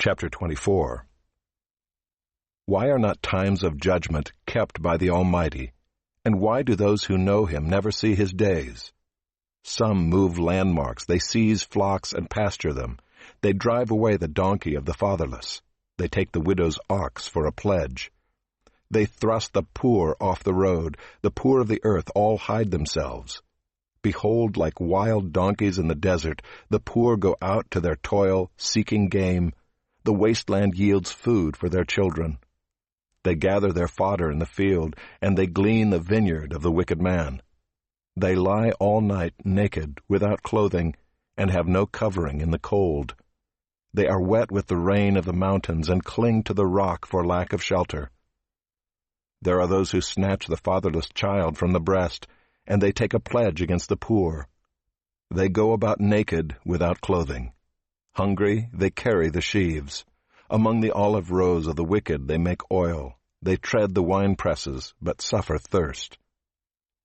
Chapter 24. Why are not times of judgment kept by the Almighty? And why do those who know Him never see His days? Some move landmarks, they seize flocks and pasture them. They drive away the donkey of the fatherless. They take the widow's ox for a pledge. They thrust the poor off the road. The poor of the earth all hide themselves. Behold, like wild donkeys in the desert, the poor go out to their toil, seeking game. The wasteland yields food for their children. They gather their fodder in the field, and they glean the vineyard of the wicked man. They lie all night naked, without clothing, and have no covering in the cold. They are wet with the rain of the mountains and cling to the rock for lack of shelter. There are those who snatch the fatherless child from the breast, and they take a pledge against the poor. They go about naked, without clothing. Hungry, they carry the sheaves. Among the olive rows of the wicked they make oil. They tread the winepresses, but suffer thirst.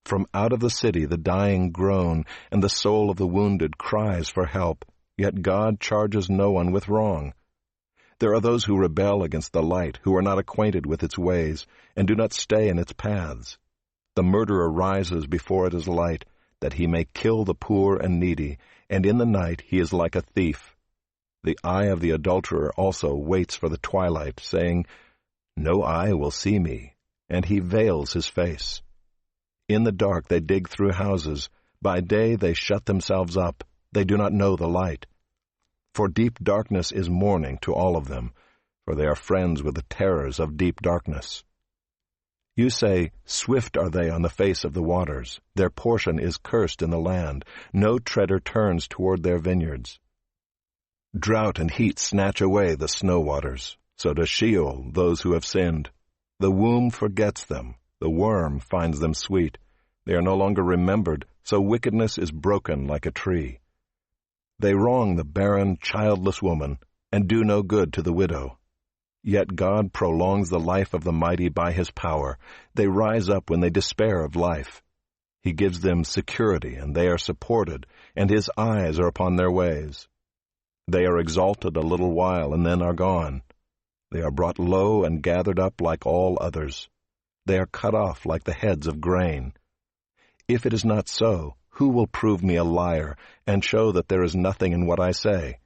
From out of the city the dying groan, and the soul of the wounded cries for help, yet God charges no one with wrong. There are those who rebel against the light, who are not acquainted with its ways, and do not stay in its paths. The murderer rises before it is light, that he may kill the poor and needy, and in the night he is like a thief. The eye of the adulterer also waits for the twilight, saying, No eye will see me, and he veils his face. In the dark they dig through houses. By day they shut themselves up. They do not know the light. For deep darkness is morning to all of them, for they are friends with the terrors of deep darkness. You say, Swift are they on the face of the waters. Their portion is cursed in the land. No treader turns toward their vineyards. Drought and heat snatch away the snow waters. So does Sheol those who have sinned. The womb forgets them. The worm finds them sweet. They are no longer remembered, so wickedness is broken like a tree. They wrong the barren, childless woman, and do no good to the widow. Yet God prolongs the life of the mighty by His power. They rise up when they despair of life. He gives them security, and they are supported, and His eyes are upon their ways. They are exalted a little while, and then are gone. They are brought low and gathered up like all others. They are cut off like the heads of grain. If it is not so, who will prove me a liar, and show that there is nothing in what I say?